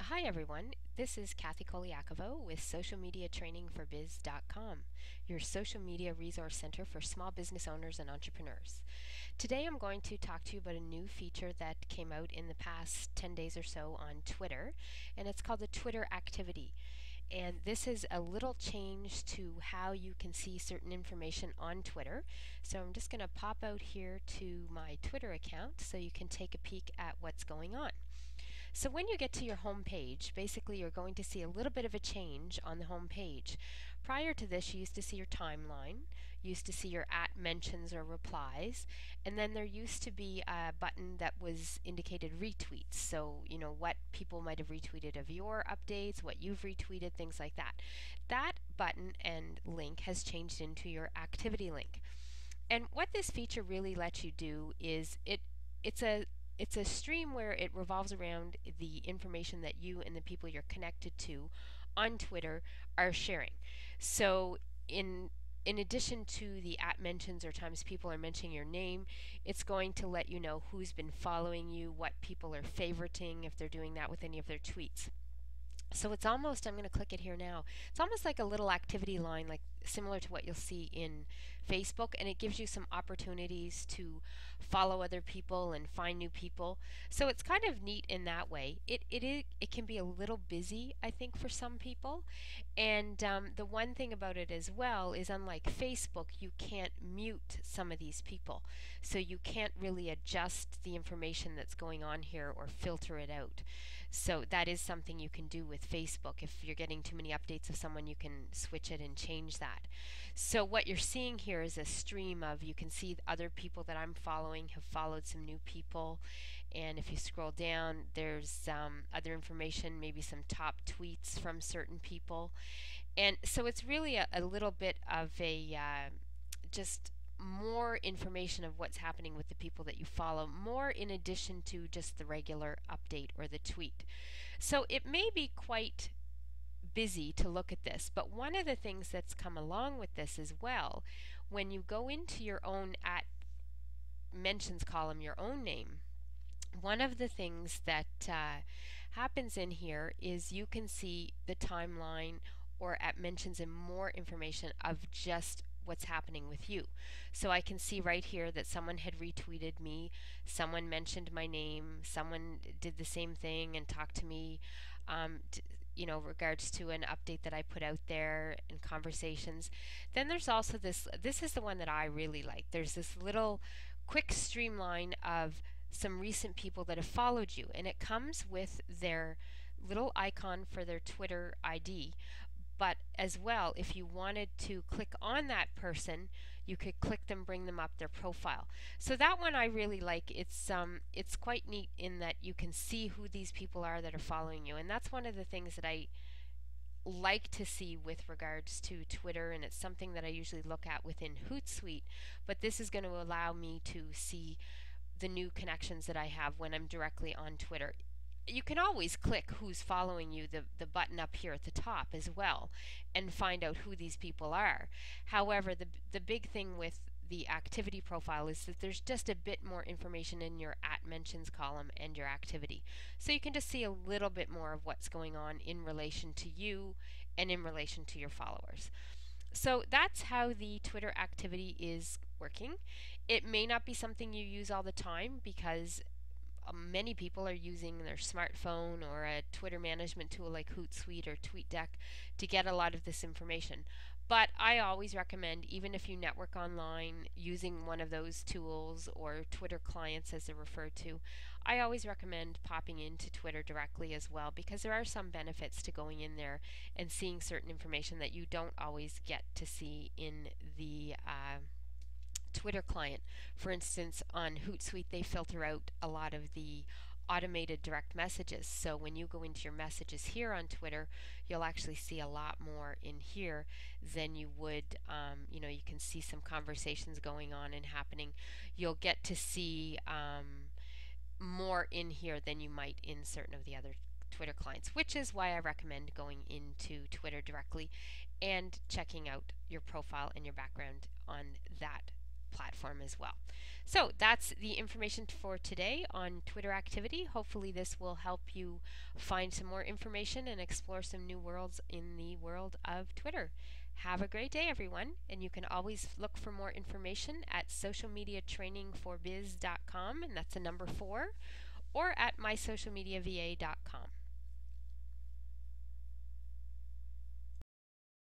Hi everyone, this is Kathy Koliakovo with socialmediatrainingforbiz.com, your social media resource center for small business owners and entrepreneurs. Today I'm going to talk to you about a new feature that came out in the past 10 days or so on Twitter, and it's called the Twitter Activity. And this is a little change to how you can see certain information on Twitter. So I'm just going to pop out here to my Twitter account so you can take a peek at what's going on. So when you get to your home page, basically you're going to see a little bit of a change on the home page. Prior to this, you used to see your timeline, you used to see your @mentions or replies, and then there used to be a button that was indicated retweets. So, what people might have retweeted of your updates, what you've retweeted, things like that. That button and link has changed into your activity link. And what this feature really lets you do is it's a stream where it revolves around the information that you and the people you're connected to on Twitter are sharing. So in addition to the @mentions or times people are mentioning your name, it's going to let you know who's been following you, what people are favoriting if they're doing that with any of their tweets. So it's almost, I'm going to click it here now, it's almost like a little activity line, like similar to what you'll see in Facebook, and it gives you some opportunities to follow other people and find new people. So it's kind of neat in that way. It can be a little busy, I think, for some people. And the one thing about it as well is, unlike Facebook, you can't mute some of these people. So you can't really adjust the information that's going on here or filter it out. So that is something you can do with Facebook. If you're getting too many updates of someone, you can switch it and change that. So what you're seeing here is a stream of, you can see other people that I'm following have followed some new people, and if you scroll down, there's other information, maybe some top tweets from certain people. And so it's really a little bit of a just more information of what's happening with the people that you follow, more in addition to just the regular update or the tweet. So it may be quite busy to look at this, but one of the things that's come along with this as well, when you go into your own @mentions column, your own name, one of the things that happens in here is you can see the timeline or @mentions and more information of just what's happening with you. So I can see right here that someone had retweeted me, someone mentioned my name, someone did the same thing and talked to me, regards to an update that I put out there in conversations. Then there's also this is the one that I really like. There's this little quick streamline of some recent people that have followed you, and it comes with their little icon for their Twitter ID. But as well, if you wanted to click on that person, you could click them, bring them up their profile. So that one I really like. It's quite neat in that you can see who these people are that are following you, and that's one of the things that I like to see with regards to Twitter, and it's something that I usually look at within Hootsuite. But this is going to allow me to see the new connections that I have when I'm directly on Twitter. You can always click who's following you, the button up here at the top as well, and find out who these people are. However, the big thing with the activity profile is that there's just a bit more information in your @mentions column and your activity. So you can just see a little bit more of what's going on in relation to you and in relation to your followers. So that's how the Twitter activity is working. It may not be something you use all the time because many people are using their smartphone or a Twitter management tool like Hootsuite or TweetDeck to get a lot of this information. But I always recommend, even if you network online using one of those tools or Twitter clients as they're referred to, I always recommend popping into Twitter directly as well, because there are some benefits to going in there and seeing certain information that you don't always get to see in the Twitter client. For instance, on Hootsuite, they filter out a lot of the automated direct messages. So when you go into your messages here on Twitter, you'll actually see a lot more in here than you would, you can see some conversations going on and happening. You'll get to see more in here than you might in certain of the other Twitter clients, which is why I recommend going into Twitter directly and checking out your profile and your background on that platform as well. So that's the information for today on Twitter activity. Hopefully this will help you find some more information and explore some new worlds in the world of Twitter. Have a great day, everyone, and you can always look for more information at socialmediatrainingforbiz.com, and that's a number 4, or at mysocialmediava.com.